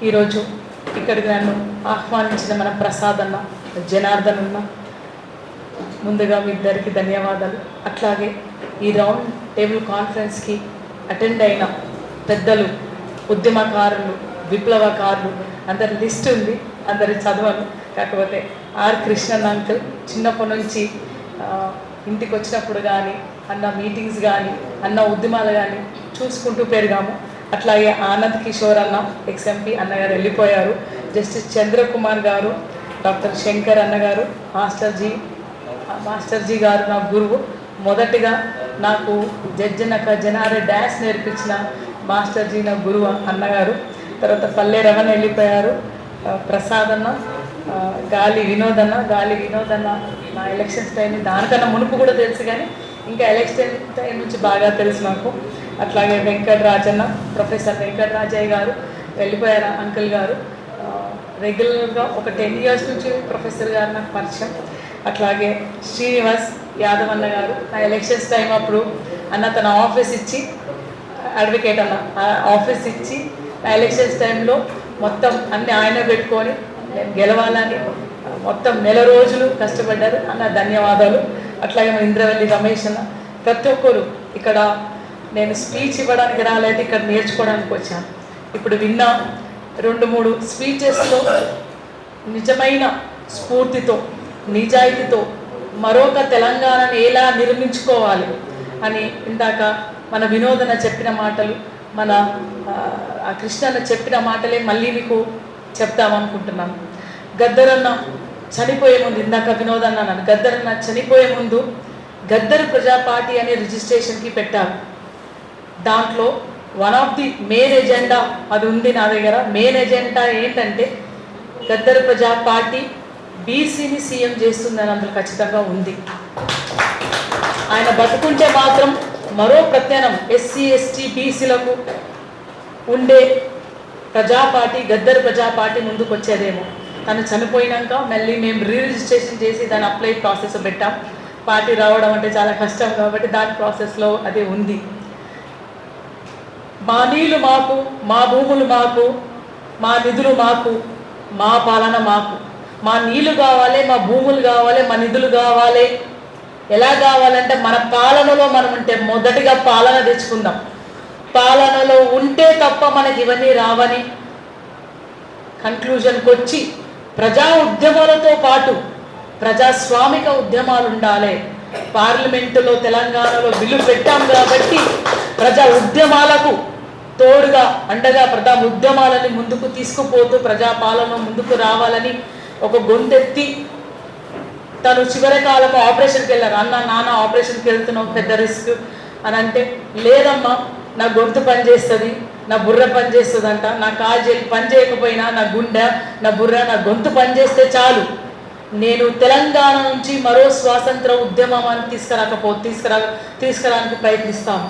ఈరోజు ఇక్కడికి నన్ను ఆహ్వానించిన మన ప్రసాద్ అన్న, జనార్దన్ అన్న, ముందుగా మీ ఇద్దరికి ధన్యవాదాలు. అట్లాగే ఈ రౌండ్ టేబుల్ కాన్ఫరెన్స్కి అటెండ్ అయిన పెద్దలు, ఉద్యమకారులు, విప్లవకారులు అందరి లిస్ట్ ఉంది, అందరి చదవను. కాకపోతే ఆర్ కృష్ణన్ అంకుల్ చిన్నప్పటి నుంచి ఇంటికి వచ్చినప్పుడు కానీ, అన్న మీటింగ్స్ కానీ, అన్న ఉద్యమాలు కానీ చూసుకుంటూ పెరిగాము. అట్లాగే ఆనంద్ కిషోర్ అన్న ఎక్స్ఎంపీ అన్నగారు వెళ్ళిపోయారు. జస్టిస్ చంద్రకుమార్ గారు, డాక్టర్ శంకర్ అన్నగారు, మాస్టర్జీ గారు నా గురువు. మొదటిగా నాకు జడ్జనక జనారే డ్యాన్స్ నేర్పించిన మాస్టర్జీ నా గురువు అన్నగారు. తర్వాత పల్లె రవణ వెళ్ళిపోయారు. ప్రసాద్ అన్న, గాలి వినోద్ అన్న నా ఎలక్షన్స్ టైం దానికన్నా మునుపు కూడా తెలుసు, కానీ ఇంకా ఎలక్షన్ టైం నుంచి బాగా తెలుసు నాకు. అట్లాగే వెంకటరాజన్న, ప్రొఫెసర్ వెంకటరాజయ్య గారు వెళ్ళిపోయారు అంకుల్ గారు. రెగ్యులర్గా ఒక 10 years నుంచి ప్రొఫెసర్ గారు నాకు పరిచయం. అట్లాగే శ్రీనివాస్ యాదవ్ అన్న గారు నా ఎలక్షన్స్ టైం అప్పుడు అన్న తన ఆఫీస్ ఇచ్చి, అడ్వకేట్ అన్న ఆఫీస్ ఇచ్చి నా ఎలక్షన్స్ టైంలో మొత్తం అన్ని ఆయన పెట్టుకొని నేను గెలవాలని మొత్తం 1 రోజులు కష్టపడ్డారు అన్న, ధన్యవాదాలు. అట్లాగే మన ఇంద్రవల్లి రమేష్ అన్న, ప్రతి ఒక్కరు ఇక్కడ నేను స్పీచ్ ఇవ్వడానికి రాలేదు, ఇక్కడ నేర్చుకోవడానికి వచ్చాను. ఇప్పుడు విన్నా 2-3 స్పీచెస్లో నిజమైన స్ఫూర్తితో, నిజాయితీతో మరొక తెలంగాణను ఎలా నిర్మించుకోవాలి అని ఇందాక మన వినోదన చెప్పిన మాటలు, మన కృష్ణన్న చెప్పిన మాటలే మళ్ళీ మీకు చెప్తామనుకుంటున్నాను. గద్దరన్న చనిపోయే ముందు, ఇందాక వినోదన్న అన్నాను, గద్దరన్న చనిపోయే ముందు గద్దర్ ప్రజా పార్టీ అనే రిజిస్ట్రేషన్కి పెట్టారు. దాంట్లో one of the main agenda అది ఉంది నా దగ్గర. మెయిన్ ఎజెండా ఏంటంటే గద్దర్ ప్రజా పార్టీ బీసీని సీఎం చేస్తుందని అందులో ఖచ్చితంగా ఉంది. ఆయన బతుకుంటే మాత్రం మరో ప్రత్యానం ఎస్సీ ఎస్టీ బీసీలకు ఉండే ప్రజా పార్టీ, గద్దర్ ప్రజా పార్టీ ముందుకు వచ్చేదేమో. తను చనిపోయినాక మళ్ళీ మేము రిజిస్ట్రేషన్ చేసి దాని అప్లై ప్రాసెస్ పెట్టాం. పార్టీ రావడం అంటే చాలా కష్టం కాబట్టి దాని ప్రాసెస్లో అదే ఉంది. మా నీళ్ళు మాకు, మా భూములు మాకు, మా నిధులు మాకు, మా పాలన మాకు. మా నీళ్ళు కావాలి, మా భూములు కావాలి, మా నిధులు కావాలి. ఎలా కావాలంటే మన పాలనలో మనం ఉంటే, మొదటిగా పాలన తెచ్చుకుందాం. పాలనలో ఉంటే తప్ప మనకి ఇవన్నీ రావని కన్క్లూజన్కి వచ్చి ప్రజా ఉద్యమాలతో పాటు ప్రజాస్వామిక ఉద్యమాలు ఉండాలి. పార్లమెంటులో తెలంగాణలో బిల్లు పెట్టాం కాబట్టి ప్రజా ఉద్యమాలకు తోడుగా, అండగా ప్రజా ఉద్యమాలని ముందుకు తీసుకుపోతూ ప్రజాపాలన ముందుకు రావాలని ఒక గొంతెత్తి తను చివరి కాలము ఆపరేషన్కి వెళ్ళారు. నాన్న ఆపరేషన్కి వెళ్తున్నావు, పెద్ద రిస్క్ అని అంటే, లేదమ్మా నా గొంతు పనిచేస్తుంది, నా బుర్ర పనిచేస్తుంది అంట. నా కాలు పని చేయకపోయినా నా గుండె, నా బుర్ర, నా గొంతు పనిచేస్తే చాలు, నేను తెలంగాణ నుంచి మరో స్వాతంత్ర ఉద్యమాన్ని తీసుకురావడానికి ప్రయత్నిస్తాను,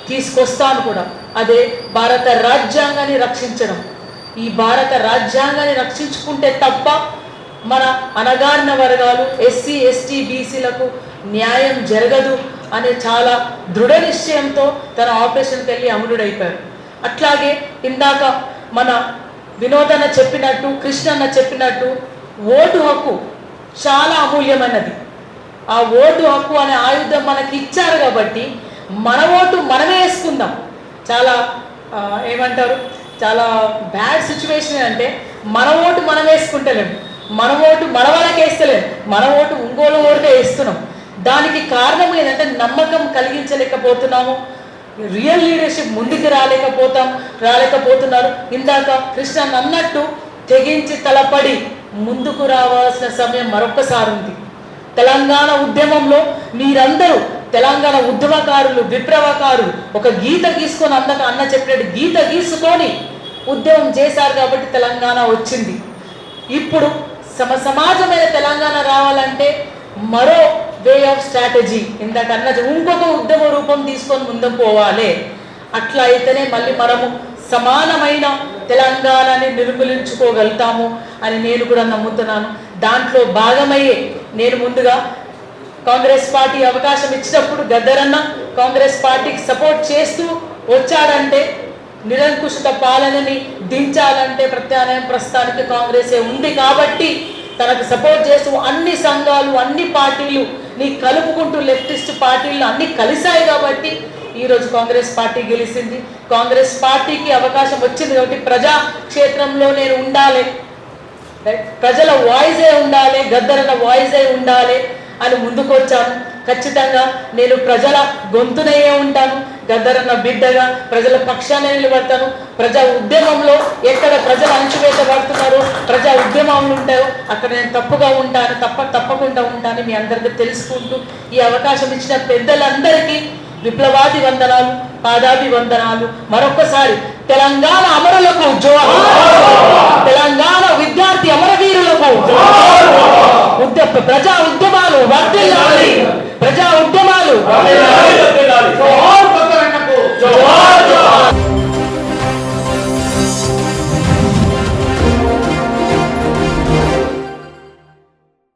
తీసుకొస్తాను కూడా. అదే భారత రాజ్యాంగాన్ని రక్షించడం. ఈ భారత రాజ్యాంగాన్ని రక్షించుకుంటే తప్ప మన అణగారిన వర్గాలు, ఎస్సీ ఎస్టీ బీసీలకు న్యాయం జరగదు అనే చాలా దృఢ నిశ్చయంతో తన ఆపరేషన్కి వెళ్ళి అమరుడైపోయారు. అట్లాగే ఇందాక మన వినోదన్న చెప్పినట్టు, కృష్ణన్న చెప్పినట్టు, ఓటు హక్కు చాలా అమూల్యమైనది. ఆ ఓటు హక్కు అనే ఆయుధం మనకి ఇచ్చారు కాబట్టి మన ఓటు మనమే వేసుకుందాం. చాలా ఏమంటారు, చాలా బ్యాడ్ సిచ్యువేషన్ అంటే మన ఓటు మనం వేసుకుంటలేము, మన ఓటు మన వాళ్ళకి వేస్తలేము, మన ఓటు ఇంకోళ్ళ ఓటుకే వేస్తున్నాం. దానికి కారణం ఏంటంటే నమ్మకం కలిగించలేకపోతున్నాము, రియల్ లీడర్షిప్ ముందుకు రాలేకపోతున్నారు. ఇందాక కృష్ణ అన్నట్టు తెగించి తలపడి ముందుకు రావాల్సిన సమయం మరొక్కసారి ఉంది. తెలంగాణ ఉద్యమంలో మీరందరూ తెలంగాణ ఉద్యమకారులు, విప్లవకారులు ఒక గీత గీసుకొని, అన్న చెప్పినట్టు గీత గీసుకొని ఉద్యమం చేశారు కాబట్టి తెలంగాణ వచ్చింది. ఇప్పుడు సమాజమైన తెలంగాణ రావాలంటే మరో వే ఆఫ్ స్ట్రాటజీ, ఇందాక ఇంకొక ఉద్యమ రూపం తీసుకొని ముందుకు పోవాలి. అట్లా అయితేనే మళ్ళీ మనము సమానమైన తెలంగాణని నిర్మూలించుకోగలుగుతాము అని నేను కూడా నమ్ముతున్నాను. దాంట్లో భాగమయ్యే నేను ముందుగా కాంగ్రెస్ పార్టీ అవకాశం ఇచ్చినప్పుడు గద్దరన్న కాంగ్రెస్ పార్టీకి సపోర్ట్ చేస్తూ వచ్చాడంటే నిరంకుశత పాలనని దించాలంటే ప్రత్యామ్నాయం ప్రస్తుతానికి కాంగ్రెసే ఉంది కాబట్టి తనకు సపోర్ట్ చేస్తూ అన్ని సంఘాలు అన్ని పార్టీలు నీ కలుపుకుంటూ లెఫ్టిస్ట్ పార్టీలు అన్ని కలిశాయి కాబట్టి ఈరోజు కాంగ్రెస్ పార్టీ గెలిచింది. కాంగ్రెస్ పార్టీకి అవకాశం వచ్చింది కాబట్టి ప్రజా క్షేత్రంలో నేను ఉండాలి, ప్రజల వాయిసే ఉండాలి, గద్దరన్న వాయిసే ఉండాలి అని ముందుకు వచ్చాను. ఖచ్చితంగా నేను ప్రజల గొంతునయ్యే ఉంటాను, గద్దరన్న బిడ్డగా ప్రజల పక్షాన్ని నిలబడతాను. ప్రజా ఉద్యమంలో ఎక్కడ ప్రజలు అణచివేత పడుతున్నారో, ప్రజా ఉద్యమాలు ఉంటాయో అక్కడ నేను తప్పుగా ఉంటాను, తప్పకుండా ఉంటాను మీ అందరికీ తెలుసుకుంటూ ఈ అవకాశం ఇచ్చిన పెద్దలందరికీ విప్లవాది వందనాలు, పాదాభి వందనాలు. మరొకసారి తెలంగాణ అమరులకు జోహార్, తెలంగాణ విద్యార్థి అమరవీరులకు ప్రజా ఉద్యమాలు వర్ధిల్లాలి, ప్రజా ఉద్యమాలు